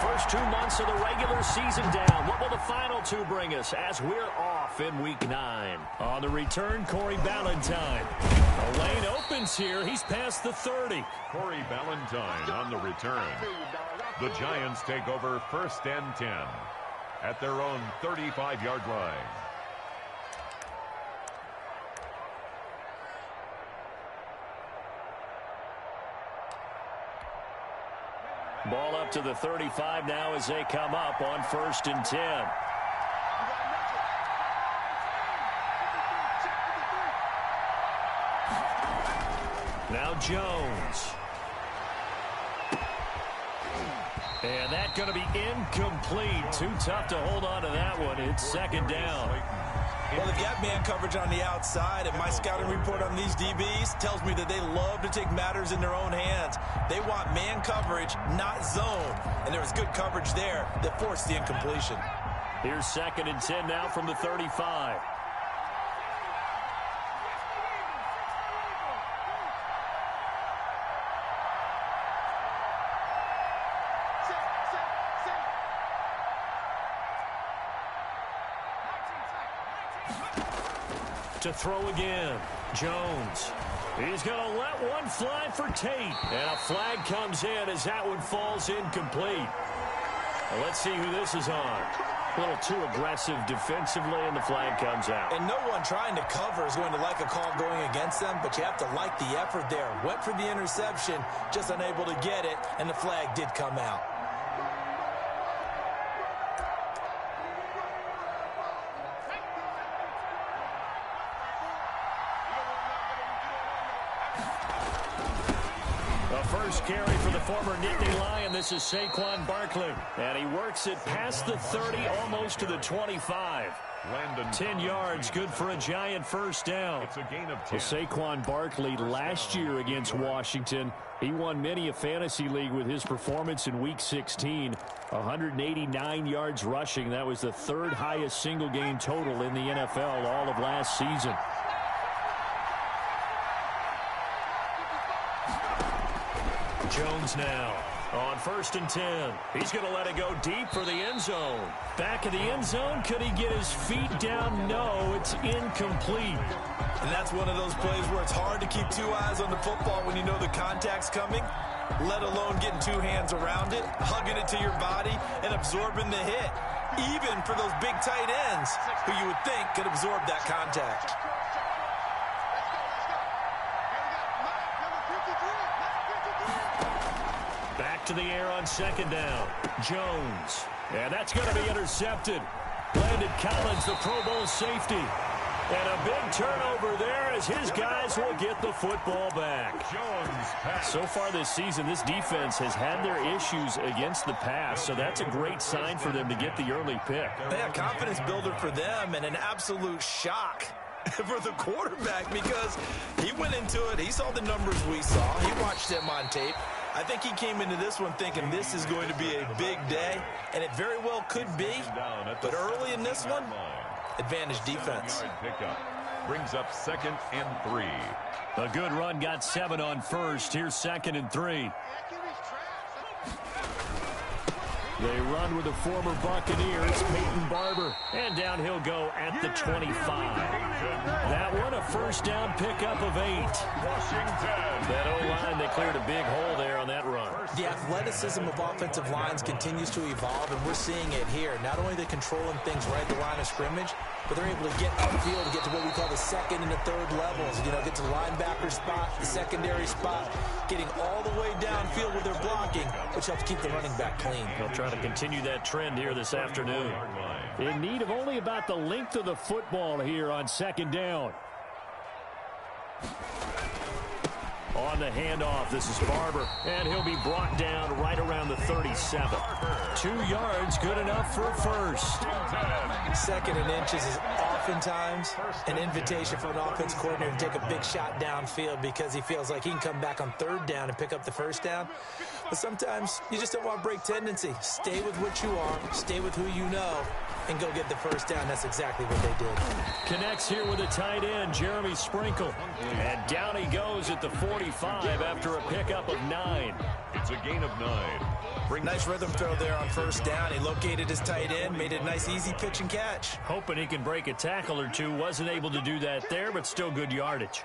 first 2 months of the regular season down. What will the final two bring us as we're off in Week 9? On the return, Corey Ballantyne. The lane opens here. He's past the 30. Corey Ballantyne on the return. The Giants take over 1st and 10 at their own 35-yard line. Ball up to the 35 now as they come up on 1st and 10. Now Jones. And that's going to be incomplete. Too tough to hold on to that one. It's 2nd down. Well, they've got man coverage on the outside, and my scouting report on these DBs tells me that they love to take matters in their own hands. They want man coverage, not zone. And there was good coverage there that forced the incompletion. Here's 2nd and 10 now from the 35. To throw again. Jones. He's going to let one fly for Tate. And a flag comes in as that one falls incomplete. Well, let's see who this is on. A little too aggressive defensively, and the flag comes out. And no one trying to cover is going to like a call going against them, but you have to like the effort there. Went for the interception, just unable to get it, and the flag did come out. First carry for the former Nittany Lion. This is Saquon Barkley. And he works it past the 30, almost to the 25. 10 yards, good for a Giant first down. It's a gain of 10. Well, Saquon Barkley last year against Washington, he won many a fantasy league with his performance in Week 16. 189 yards rushing. That was the 3rd highest single game total in the NFL all of last season. Jones now on 1st and 10. He's going to let it go deep for the end zone. Back of the end zone. Could he get his feet down? No, it's incomplete. And that's one of those plays where it's hard to keep 2 eyes on the football when you know the contact's coming, let alone getting 2 hands around it, hugging it to your body, and absorbing the hit. Even for those big tight ends who you would think could absorb that contact. Back to the air on 2nd down. Jones. And that's going to be intercepted. Landon Collins, the Pro Bowl safety. And a big turnover there as his guys will get the football back. So far this season, this defense has had their issues against the pass, so that's a great sign for them to get the early pick. Yeah, confidence builder for them and an absolute shock for the quarterback because he went into it. He saw the numbers we saw. He watched them on tape. I think he came into this one thinking this is going to be a big day, and it very well could be. But early in this one, advantage defense. Brings up 2nd and 3. A good run got 7 on 1st. Here's 2nd and 3. They run with the former Buccaneers, Peyton Barber. And down he'll go at the 25. That one a first down pickup of 8. That O-line, they cleared a big hole there on that run. The athleticism of offensive lines continues to evolve, and we're seeing it here. Not only are they controlling things right at the line of scrimmage, but they're able to get upfield and get to what we call the 2nd and the 3rd levels. You know, get to the linebacker spot, the secondary spot, getting all the way downfield with their blocking, which helps keep the running back clean. They'll try to continue that trend here this afternoon. In need of only about the length of the football here on 2nd down. On the handoff, this is Barber, and he'll be brought down right around the 37. 2 yards, good enough for a first. 2nd and inches is awful oftentimes an invitation for an offense coordinator to take a big shot downfield because he feels like he can come back on third down and pick up the first down. But sometimes you just don't want to break tendency. Stay with what you are, stay with who you know, and go get the first down. That's exactly what they did. Connects here with a tight end, Jeremy Sprinkle. And down he goes at the 45 after a pickup of 9. It's a gain of 9. Nice rhythm throw there on first down. He located his tight end, made it a nice, easy pitch and catch. Hoping he can break a tackle or two. Wasn't able to do that there, but still good yardage.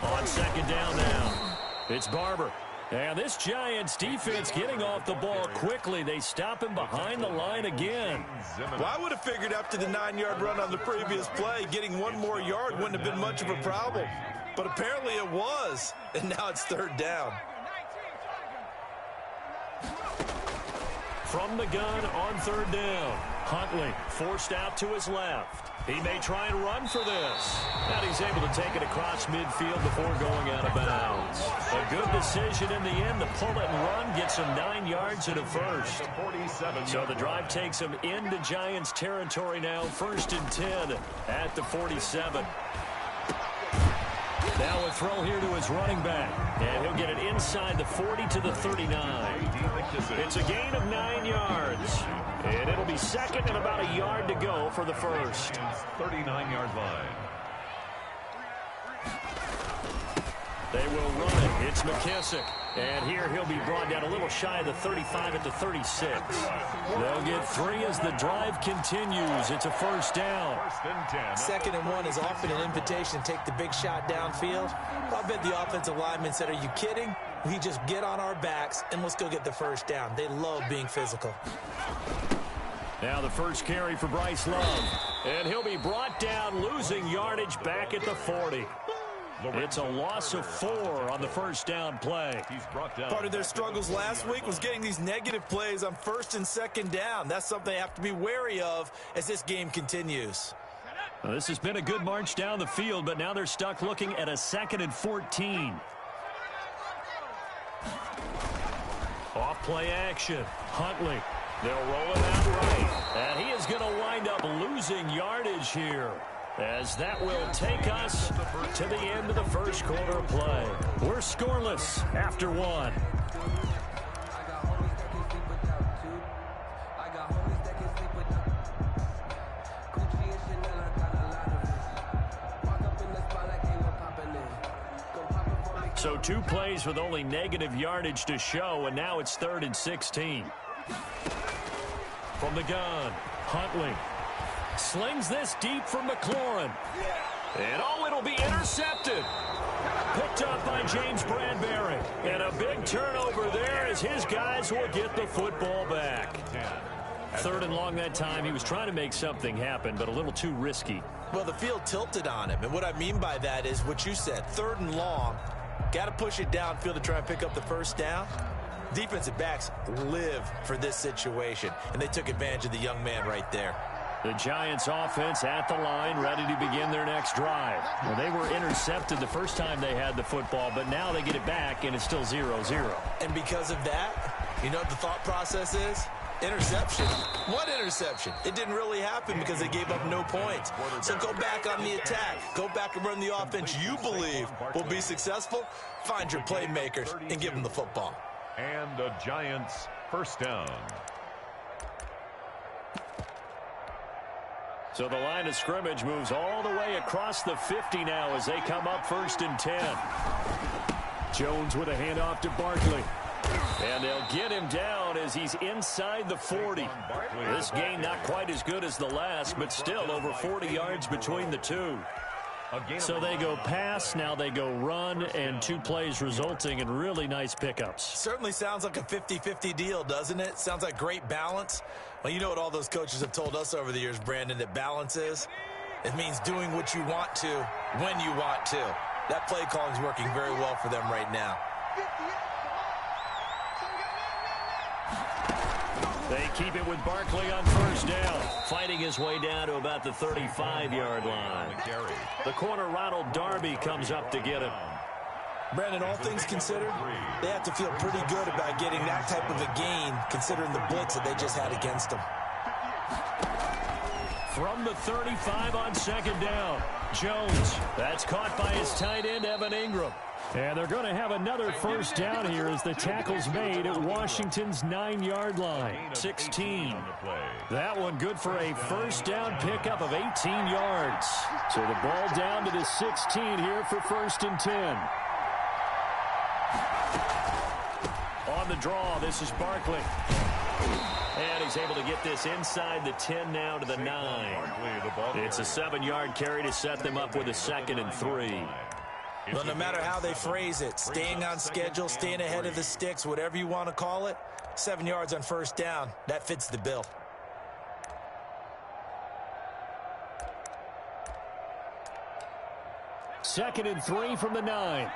On second down now, it's Barber. And this Giants defense getting off the ball quickly. They stop him behind the line again. Well, I would have figured after the 9-yard run on the previous play, getting one more yard wouldn't have been much of a problem. But apparently it was, and now it's third down. From the gun on third down, Huntley forced out to his left. He may try and run for this. And he's able to take it across midfield before going out of bounds. A good decision in the end to pull it and run, gets him 9 yards and a first. So the drive takes him into Giants territory now, 1st and 10 at the 47. Now a throw here to his running back. And he'll get it inside the 40 to the 39. It's a gain of 9 yards. And it'll be second and about a yard to go for the first. 39-yard line. They will run it. It's McKissick. And here he'll be brought down a little shy of the 35 at the 36. They'll get 3 as the drive continues. It's a first down. 2nd and 1 is often an invitation to take the big shot downfield. I bet the offensive lineman said, are you kidding? We just get on our backs and let's go get the first down. They love being physical. Now the first carry for Bryce Love. And he'll be brought down, losing yardage back at the 40. It's a loss of 4 on the first down play. Part of their struggles last week was getting these negative plays on 1st and 2nd down. That's something they have to be wary of as this game continues. Well, this has been a good march down the field, but now they're stuck looking at a 2nd and 14. Off play action. Huntley. They'll roll it out right. And he is going to wind up losing yardage here, as that will take us to the end of the first quarter of play. We're scoreless after 1. So 2 plays with only negative yardage to show, and now it's 3rd and 16. From the gun, Huntley slings this deep from McLaurin. And it'll be intercepted. Picked up by James Bradbury. And a big turnover there as his guys will get the football back. 3rd and long that time. He was trying to make something happen, but a little too risky. Well, the field tilted on him. And what I mean by that is what you said. 3rd and long. Got to push it downfield to try and pick up the first down. Defensive backs live for this situation, and they took advantage of the young man right there. The Giants offense at the line, ready to begin their next drive. Well, they were intercepted the first time they had the football, but now they get it back, and it's still 0-0. And because of that, you know what the thought process is? Interception. What interception? It didn't really happen because they gave up no points. So go back on the attack. Go back and run the offense you believe will be successful. Find your playmakers and give them the football. And the Giants first down. So the line of scrimmage moves all the way across the 50 now as they come up 1st and 10. Jones with a handoff to Barkley. And they'll get him down as he's inside the 40. This gain not quite as good as the last, but still over 40 yards between the two. So they go pass, now they go run, and 2 plays resulting in really nice pickups. Certainly sounds like a 50-50 deal, doesn't it? Sounds like great balance. Well, you know what all those coaches have told us over the years, Brandon, that balance is? It means doing what you want to, when you want to. That play calling is working very well for them right now. They keep it with Barkley on first down, fighting his way down to about the 35-yard line. The corner, Ronald Darby, comes up to get him. Brandon, all things considered, they have to feel pretty good about getting that type of a gain, considering the blitz that they just had against them. From the 35 on second down, Jones. That's caught by his tight end, Evan Ingram. And they're going to have another first down here as the tackle's made at Washington's 9-yard line. 16. That one good for a first down pickup of 18 yards. So the ball down to the 16 here for 1st and 10. On the draw, this is Barkley. And he's able to get this inside the 10 now to the 9. It's a 7-yard carry to set them up with a 2nd and 3. Well, no matter how they phrase it, staying on schedule, staying ahead of the sticks, whatever you want to call it, 7 yards on first down, that fits the bill. Second and 3 from the 9.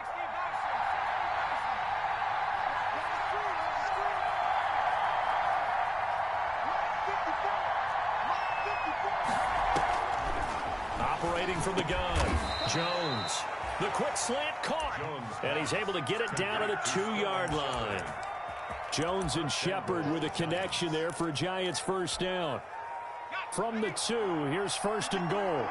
Operating from the gun, Jones. The quick slant caught, and he's able to get it down to the 2-yard line. Jones and Shepard with a connection there for a Giants first down. From the 2, here's 1st and goal.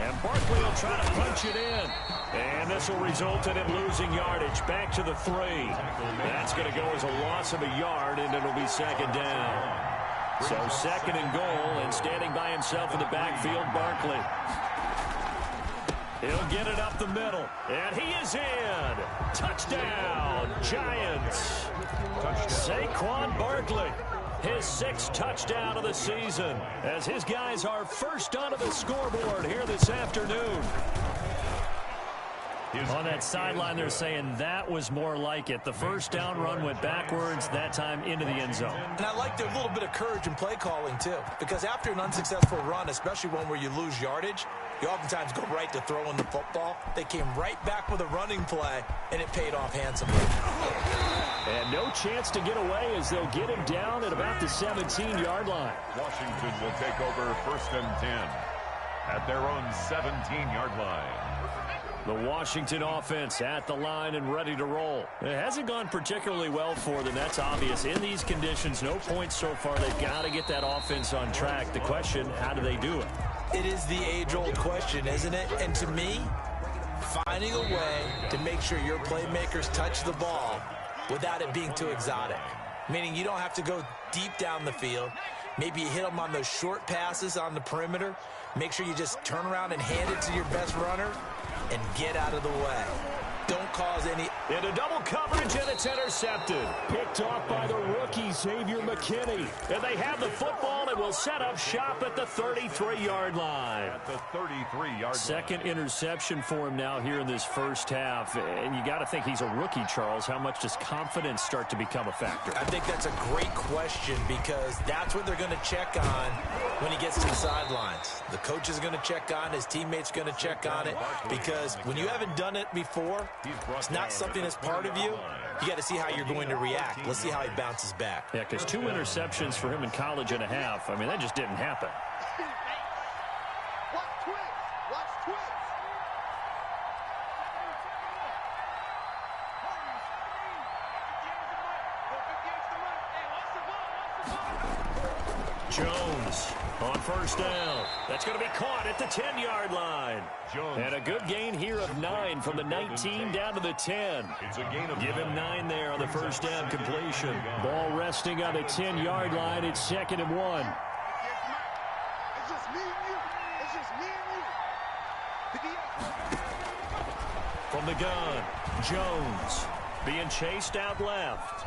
And Barkley will try to punch it in. And this will result in him losing yardage back to the 3. That's going to go as a loss of a yard, and it'll be 2nd down. So 2nd and goal, and standing by himself in the backfield, Barkley. He'll get it up the middle, and he is in. Touchdown, Giants. Saquon Barkley, his 6th touchdown of the season, as his guys are first onto the scoreboard here this afternoon. On that sideline, they're saying that was more like it. The first down run went backwards, that time into the end zone. And I like their little bit of courage in play calling, too. Because after an unsuccessful run, especially one where you lose yardage, you oftentimes go right to throwing the football. They came right back with a running play, and it paid off handsomely. And no chance to get away as they'll get him down at about the 17-yard line. Washington will take over 1st and 10 at their own 17-yard line. The Washington offense at the line and ready to roll. It hasn't gone particularly well for them. That's obvious. In these conditions, no points so far. They've got to get that offense on track. The question, how do they do it? It is the age-old question, isn't it? And to me, finding a way to make sure your playmakers touch the ball without it being too exotic. Meaning you don't have to go deep down the field. Maybe you hit them on those short passes on the perimeter. Make sure you just turn around and hand it to your best runner and get out of the way. Don't cause any... Into double coverage, and it's intercepted. Picked off by the rookie, Xavier McKinney. And they have the football and will set up shop at the 33-yard line. At the 33-yard line. Second interception for him now here in this first half. And you got to think he's a rookie, Charles. How much does confidence start to become a factor? I think that's a great question because that's what they're going to check on when he gets to the sidelines. The coach is going to check on, his teammates going to check on it, because when you haven't done it before, it's not something that's part of you. You got to see how you're going to react. Let's see how he bounces back. Yeah, because 2 interceptions for him in college and a half. I mean, that just didn't happen. Jones on first down. That's going to be caught at the 10-yard line. Jones. And a good gain here of 9 from the 19 down to the 10. It's a gain of Give him 9 there on the first down completion. Ball resting on the 10-yard line. It's 2nd and 1. It's just me and you. It's just me and you. From the gun, Jones being chased out left.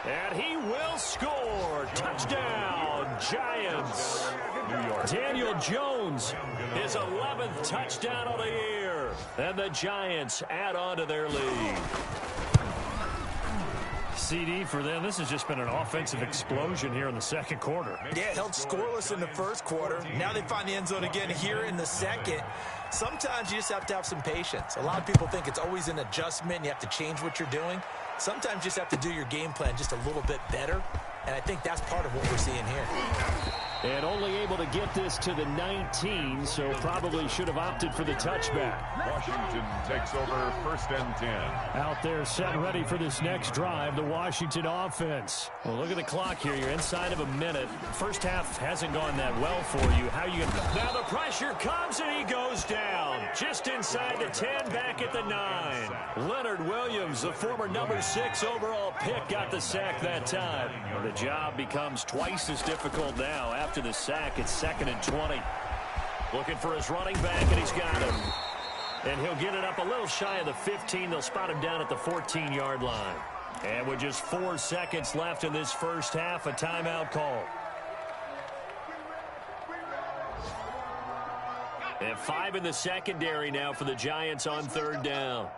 And he will score. Touchdown, Giants. New York. Daniel Jones, his 11th touchdown of the year. And the Giants add on to their lead. CD for them. This has just been an offensive explosion here in the second quarter. Yeah, held scoreless in the first quarter. Now they find the end zone again here in the second. Sometimes you just have to have some patience. A lot of people think it's always an adjustment. You have to change what you're doing. Sometimes you just have to do your game plan just a little bit better. And I think that's part of what we're seeing here. And only able to get this to the 19, so probably should have opted for the touchback. Washington takes over 1st and 10. Out there set and ready for this next drive, the Washington offense. Well, look at the clock here. You're inside of a minute. First half hasn't gone that well for you. How you gonna... Now the pressure comes and he goes down. Just inside the 10, back at the 9. Leonard Williams, the former number 6 overall pick, got the sack that time. The job becomes twice as difficult now. After the sack, it's 2nd and 20. Looking for his running back, and he's got him. And he'll get it up a little shy of the 15. They'll spot him down at the 14-yard line. And with just 4 seconds left in this first half, a timeout call. And 5 in the secondary now for the Giants on 3rd down.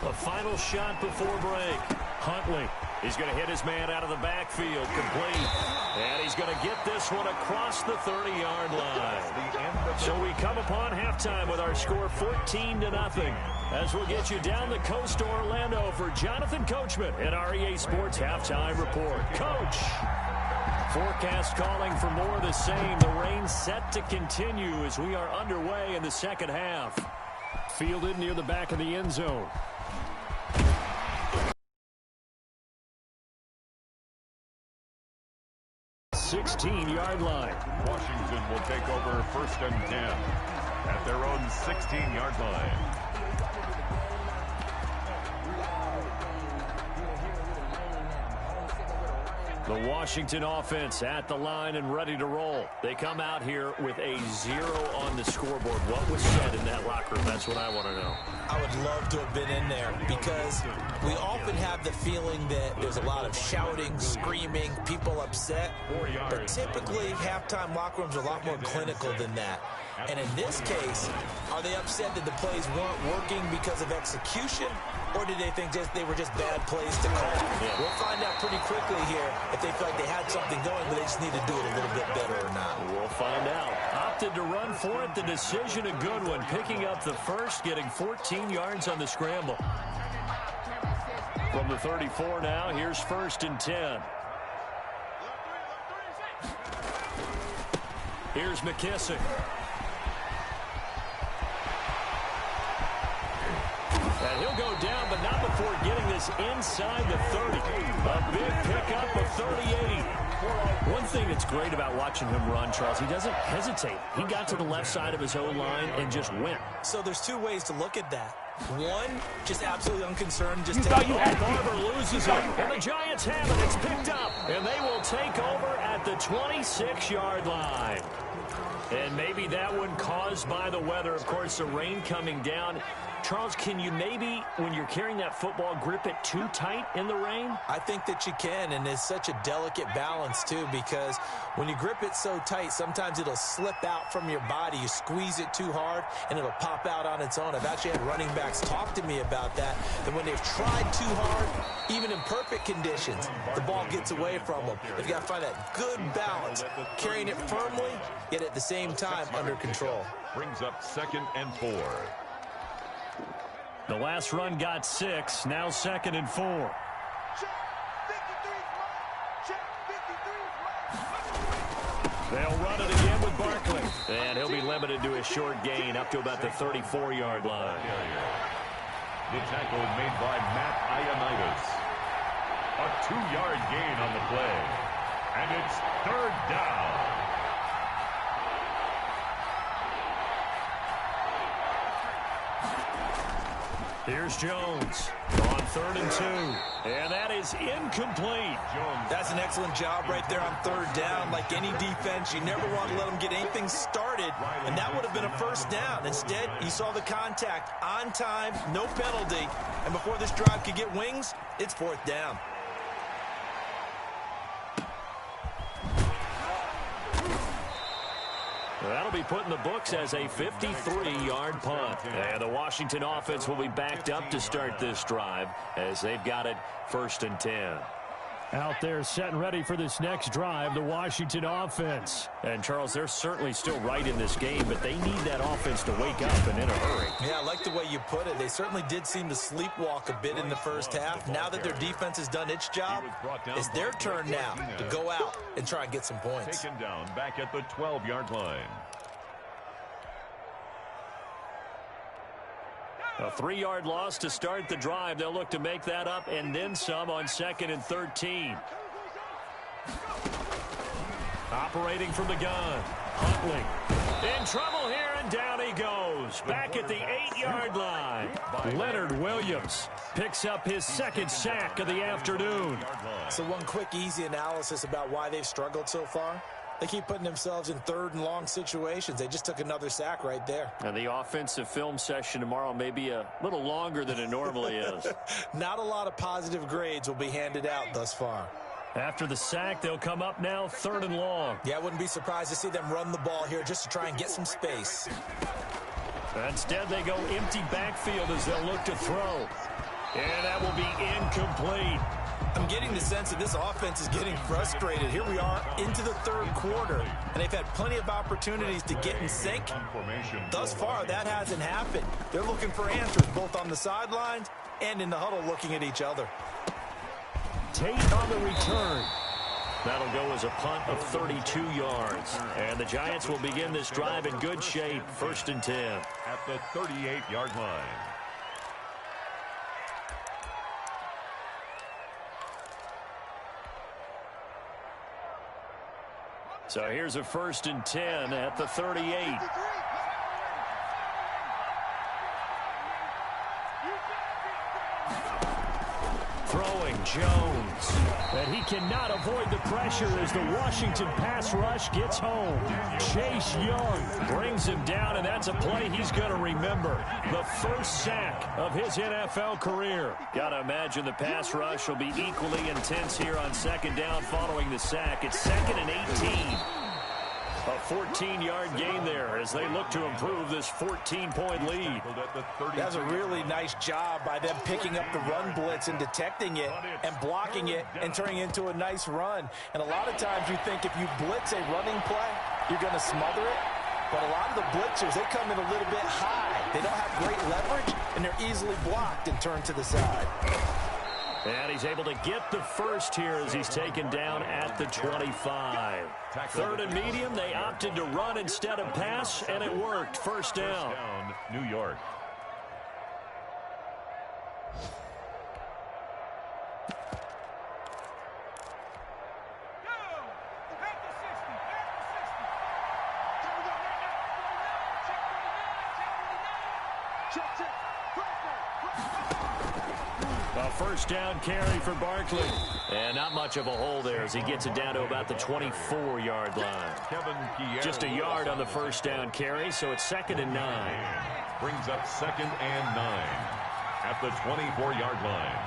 A final shot before break. Huntley. He's going to hit his man out of the backfield. Complete. And he's going to get this one across the 30-yard line. So we come upon halftime with our score 14-0. As we'll get you down the coast to Orlando for Jonathan Coachman at REA Sports Halftime Report. Coach. Forecast calling for more of the same. The rain set to continue as we are underway in the second half. Fielded near the back of the end zone. 16-yard line. Washington will take over 1st and 10 at their own 16-yard line. The Washington offense at the line and ready to roll. They come out here with a 0 on the scoreboard. What was said in that locker room? That's what I want to know. I would love to have been in there because we often have the feeling that there's a lot of shouting, screaming, people upset. But typically, halftime locker rooms are a lot more clinical than that. And in this case, are they upset that the plays weren't working because of execution? Or did they think they were just bad plays to call? Yeah. We'll find out pretty quickly here if they feel like they had something going, but they just need to do it a little bit better or not. We'll find out. Opted to run for it. The decision, a good one. Picking up the first, getting 14 yards on the scramble. From the 34 now, here's 1st and 10. Here's McKissick. And he'll go down, but not before getting this inside the 30. A big pickup of 38. One thing that's great about watching him run, Charles, he doesn't hesitate. He got to the left side of his O-line and just went. So there's 2 ways to look at that. One, just absolutely unconcerned. Just Barber loses it, and the Giants have it. It's picked up, and they will take over at the 26-yard line. And maybe that one caused by the weather. Of course, the rain coming down. Charles, can you maybe, when you're carrying that football, grip it too tight in the rain? I think that you can, and it's such a delicate balance, too, because when you grip it so tight, sometimes it'll slip out from your body. You squeeze it too hard, and it'll pop out on its own. I've actually had running backs talk to me about that when they've tried too hard, even in perfect conditions, the ball gets away from them. They've got to find that good balance, carrying it firmly, yet at the same time under control. Brings up 2nd and 4. The last run got 6, now 2nd and 4. They'll run it again with Barkley. And he'll be limited to a short gain up to about the 34-yard line. The tackle made by Matt Ioannidis. A 2-yard gain on the play. And it's 3rd down. Here's Jones on 3rd and 2. And that is incomplete. That's an excellent job right there on 3rd down. Like any defense, you never want to let them get anything started. And that would have been a 1st down. Instead, you saw the contact on time, no penalty. And before this drive could get wings, it's 4th down. That'll be put in the books as a 53-yard punt. And the Washington offense will be backed up to start this drive as they've got it 1st and 10. Out there set and ready for this next drive, the Washington offense. And, Charles, they're certainly still right in this game, but they need that offense to wake up and in a hurry. Yeah, I like the way you put it. They certainly did seem to sleepwalk a bit in the first half. Now that their defense has done its job, it's their turn now to go out and try and get some points. Taken down back at the 12-yard line. A 3-yard loss to start the drive. They'll look to make that up and then some on 2nd and 13. Operating from the gun. Huntley in trouble here, and down he goes. Back at the 8-yard line. Leonard Williams picks up his 2nd sack of the afternoon. So one quick, easy analysis about why they've struggled so far. They keep putting themselves in 3rd and long situations. They just took another sack right there. And the offensive film session tomorrow may be a little longer than it normally is. Not a lot of positive grades will be handed out thus far. After the sack, they'll come up now 3rd and long. Yeah, I wouldn't be surprised to see them run the ball here just to try and get some space. Instead, they go empty backfield as they'll look to throw. And that will be incomplete. I'm getting the sense that this offense is getting frustrated. Here we are into the 3rd quarter, and they've had plenty of opportunities to get in sync. Thus far, that hasn't happened. They're looking for answers both on the sidelines and in the huddle looking at each other. Tate on the return. That'll go as a punt of 32 yards. And the Giants will begin this drive in good shape. 1st and 10. At the 38-yard line. So here's a 1st and 10 at the 38. Throwing Jones. And he cannot avoid the pressure as the Washington pass rush gets home. Chase Young brings him down, and that's a play he's going to remember. The 1st sack of his NFL career. Got to imagine the pass rush will be equally intense here on 2nd down following the sack. It's 2nd and 18. A 14-yard gain there as they look to improve this 14-point lead. That's a really nice job by them picking up the run blitz and detecting it and blocking it and turning it into a nice run. And a lot of times you think if you blitz a running play, you're going to smother it. But a lot of the blitzers, they come in a little bit high. They don't have great leverage, and they're easily blocked and turned to the side. And he's able to get the 1st here as he's taken down at the 25. 3rd and medium, they opted to run instead of pass, and it worked. 1st down. New York. A 1st down carry for Barkley. And not much of a hole there as he gets it down to about the 24-yard line. Just a yard on the 1st down carry, so it's 2nd and 9. Brings up 2nd and 9 at the 24-yard line.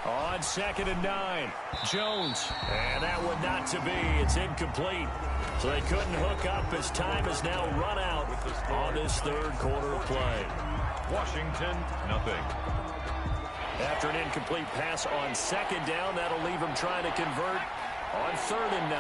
On 2nd and 9, Jones. And that one not to be. It's incomplete. So they couldn't hook up as time has now run out on this 3rd quarter of play. Washington, nothing. After an incomplete pass on 2nd down, that'll leave him trying to convert on 3rd and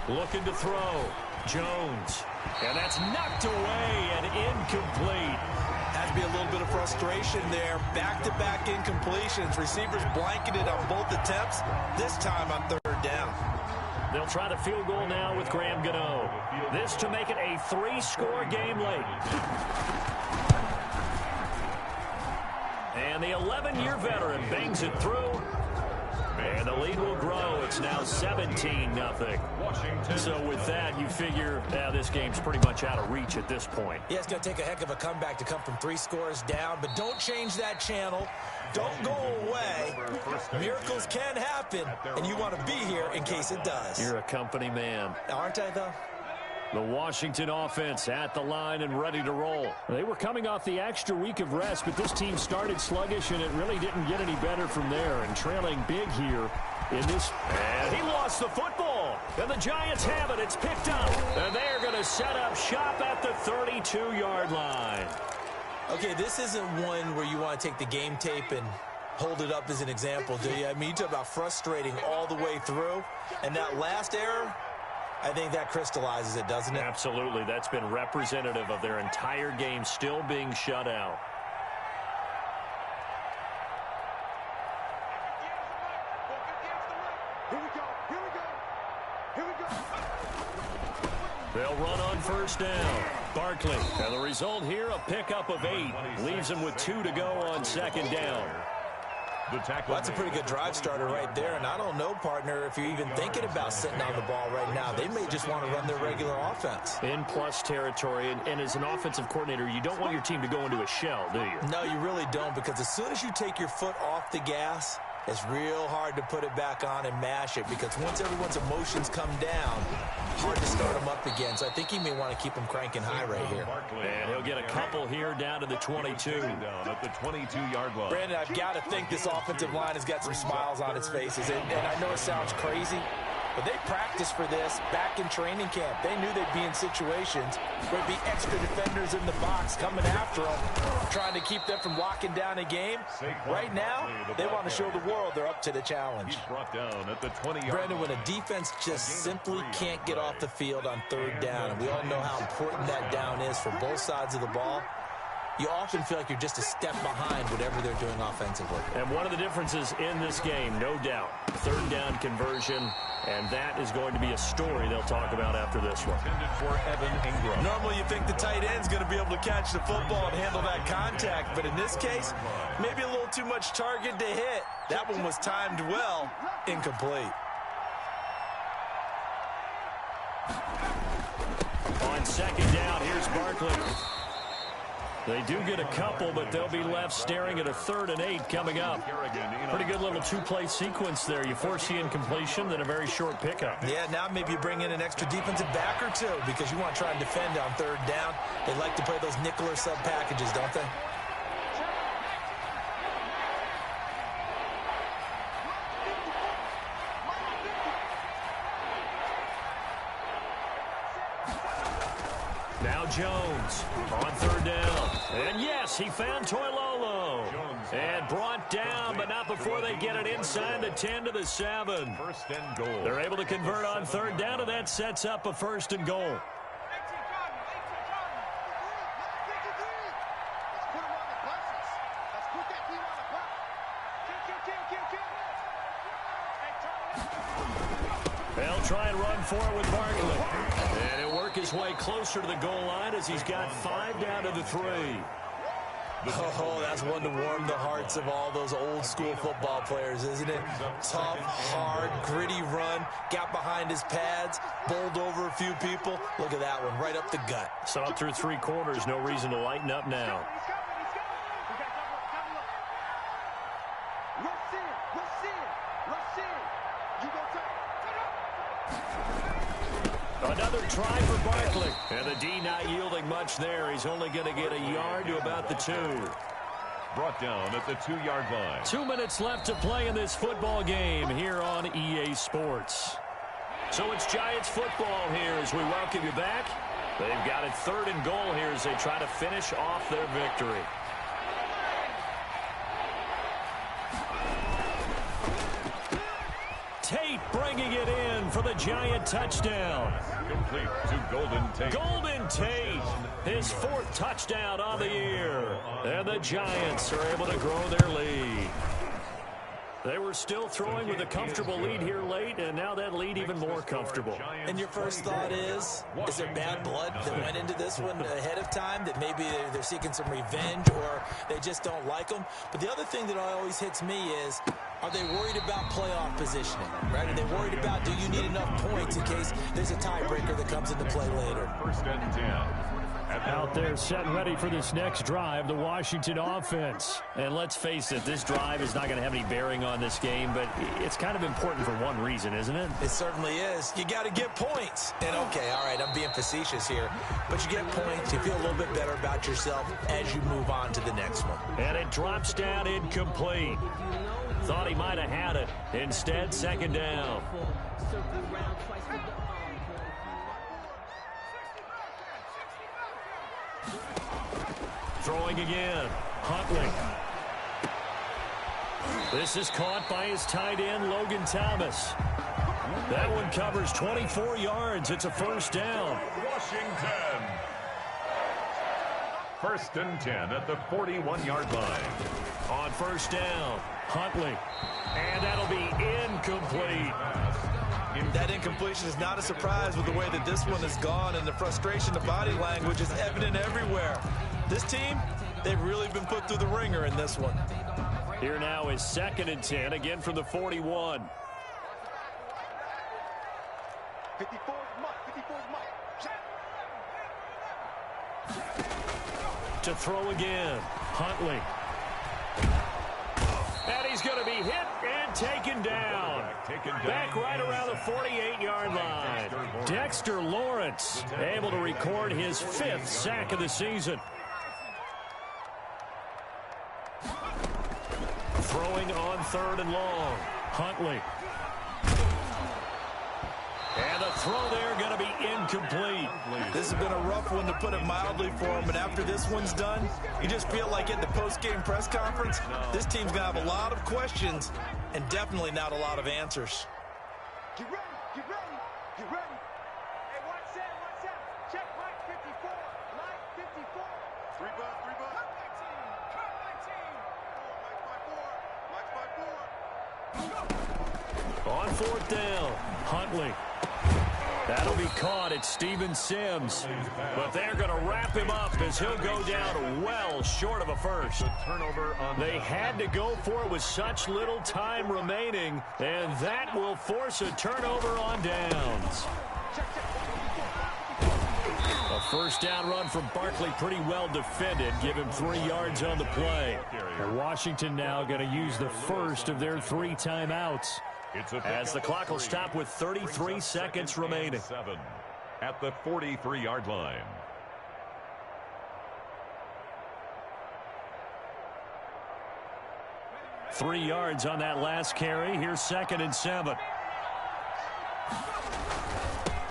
9. Looking to throw. Jones. And that's knocked away and incomplete. Has to be a little bit of frustration there. Back-to-back incompletions. Receivers blanketed on both attempts, this time on 3rd down. They'll try the field goal now with Graham Gano. This to make it a 3-score game late. And the 11-year veteran bangs it through. And the lead will grow. It's now 17-0. So with that, you figure this game's pretty much out of reach at this point. Yeah, it's going to take a heck of a comeback to come from 3 scores down, but don't change that channel. Don't go away. Miracles can happen, and you want to be here in case it does. You're a company man. Aren't I, though? The Washington offense at the line and ready to roll. They were coming off the extra week of rest, but this team started sluggish, and it really didn't get any better from there. And trailing big here in this. And he lost the football. And the Giants have it. It's picked up. And they're going to set up shop at the 32-yard line. Okay, this isn't one where you want to take the game tape and hold it up as an example, do you? I mean, you talk about frustrating all the way through. And that last error, I think that crystallizes it, doesn't it? Absolutely. That's been representative of their entire game still being shut out. They'll run on first down. Barkley. And the result here, a pickup of 8. Leaves him with 2 to go on second down. Well, that's a pretty good drive starter right there. And I don't know, partner, if you're even thinking about sitting on the ball right now. They may just want to run their regular offense. In plus territory. And as an offensive coordinator, you don't want your team to go into a shell, do you? No, you really don't, because as soon as you take your foot off the gas, it's real hard to put it back on and mash it, because once everyone's emotions come down, hard to start them up again. So I think he may want to keep them cranking high right here. And he'll get a couple here down to the 22. Down at the 22-yard line. Brandon, I've got to think this offensive line has got some smiles on its faces. And I know it sounds crazy, but they practiced for this back in training camp. They knew they'd be in situations where there'd be extra defenders in the box coming after them, trying to keep them from locking down a game. Right now, they want to show the world they're up to the challenge. He's brought down at the 20-yard Brandon, when a defense just simply can't get off the field on third down, and we all know how important that down is for both sides of the ball, you often feel like you're just a step behind whatever they're doing offensively. And one of the differences in this game, no doubt, third down conversion, and that is going to be a story they'll talk about after this one. for Evan Ingram. Normally you think the tight end's going to be able to catch the football and handle that contact, but in this case, maybe a little too much target to hit. That one was timed well, incomplete. On second down, here's Barkley. They do get a couple, but they'll be left staring at a 3rd and 8 coming up. Pretty good little 2-play sequence there. You force the incompletion, then a very short pickup. Yeah, now maybe you bring in an extra defensive back or two because you want to try and defend on third down. They like to play those nickel or sub packages, don't they? Now Jones on third down. And yes, he found Toilolo. And brought down, but not before they get it inside the 10 to the 7. First and goal. They're able to convert on third down, and that sets up a 1st and goal. They'll try and run for it with Barkley. And he'll work his way closer to the goal line as he's got 5 down to the 3. Oh, that's one to warm the hearts of all those old school football players, isn't it? Tough, hard, gritty run, got behind his pads, bowled over a few people. Look at that one, right up the gut. Saw it through 3 quarters, no reason to lighten up now. Another try for Barkley. And the D not yielding much there. He's only going to get a yard to about the 2. Brought down at the 2-yard line. 2 minutes left to play in this football game here on EA Sports. So it's Giants football here as we welcome you back. They've got it 3rd and goal here as they try to finish off their victory. Tate bringing it in for the Giant touchdown. Complete to Golden Tate. Golden Tate, his 4th touchdown on the year. And the Giants are able to grow their lead. They were still throwing with a comfortable lead here late, and now that lead even more comfortable. And your first thought is there bad blood that went into this one ahead of time, that maybe they're seeking some revenge or they just don't like them? But the other thing that always hits me is, are they worried about playoff positioning, right? Are they worried about, do you need enough points in case there's a tiebreaker that comes into play later? First and 10. Out there set and ready for this next drive, the Washington offense. And let's face it, this drive is not going to have any bearing on this game, but it's kind of important for one reason, isn't it? It certainly is. You got to get points. And okay, all right, I'm being facetious here, but you get points, you feel a little bit better about yourself as you move on to the next one. And it drops down incomplete. Thought he might have had it. Instead, second down. Throwing again. Huntley. This is caught by his tight end, Logan Thomas. That one covers 24 yards. It's a first down. Washington. 1st and 10 at the 41-yard line. On first down, Huntley. And that'll be incomplete. That incompletion is not a surprise with the way that this one has gone, and the frustration, the body language is evident everywhere. This team, they've really been put through the ringer in this one. Here now is 2nd and 10, again from the 41. 54 Mike. To throw again, Huntley. And he's going to be hit and taken down. Back right around the 48-yard line. Dexter Lawrence able to record his 5th sack of the season. Throwing on 3rd and long. Huntley. And the throw there going to be incomplete. This has been a rough one, to put it mildly, for him. But after this one's done, you just feel like at the post-game press conference, this team's going to have a lot of questions and definitely not a lot of answers. Get ready. Hey, watch that. Check Mike 54. Mike 54. 3 bucks. Cut my team. Mike's my 4. On 4th down, Huntley. That'll be caught at Steven Sims. But they're going to wrap him up as he'll go down well short of a first. They had to go for it with such little time remaining, and that will force a turnover on downs. A first down run from Barkley, pretty well defended. Give him 3 yards on the play. And Washington now going to use the first of their 3 timeouts, as the clock will stop with 33 seconds remaining. At the 43-yard line. Three yards on that last carry. Here's 2nd and 7.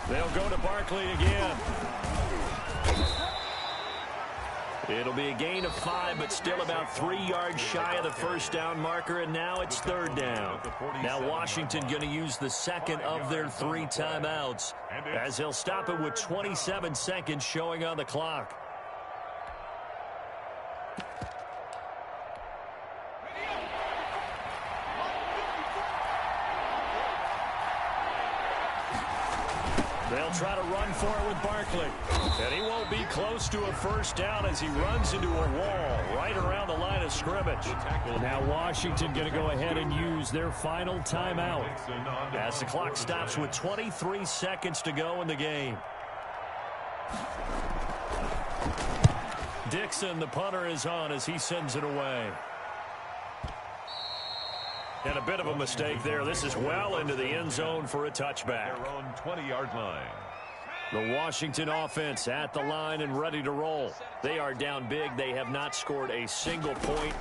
They'll go to Barkley again. It'll be a gain of 5, but still about 3 yards shy of the first down marker, and now it's 3rd down. Now Washington going to use the 2nd of their 3 timeouts, as they'll stop it with 27 seconds showing on the clock. They'll try to run for it with Barkley. And he won't be close to a first down as he runs into a wall right around the line of scrimmage. Now Washington going to go ahead and use their final timeout, as the clock stops with 23 seconds to go in the game. Dixon, the punter, is on as he sends it away. And a bit of a mistake there. This is well into the end zone for a touchback. Their own 20-yard line. The Washington offense at the line and ready to roll. They are down big. They have not scored a single point.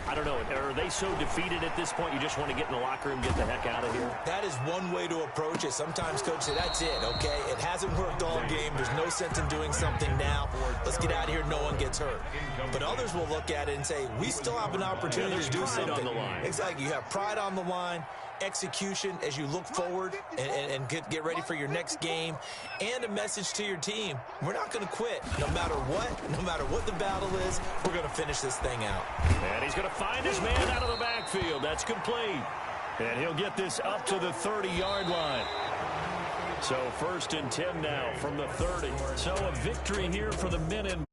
I don't know. Are they so defeated at this point you just want to get in the locker room and get the heck out of here? That is one way to approach it. Sometimes, Coach, say, that's it, okay? It hasn't worked all game. There's no sense in doing something now. Let's get out of here. No one gets hurt. But others will look at it and say, we still have an opportunity to do something. On the line. Exactly. You have pride on the line, execution as you look forward and get ready for your next game, and a message to your team. We're not going to quit. No matter what the battle is, we're going to finish this thing out. And he's going to find his man out of the backfield. That's complete. And he'll get this up to the 30-yard line. So 1st and 10 now from the 30. So a victory here for the men in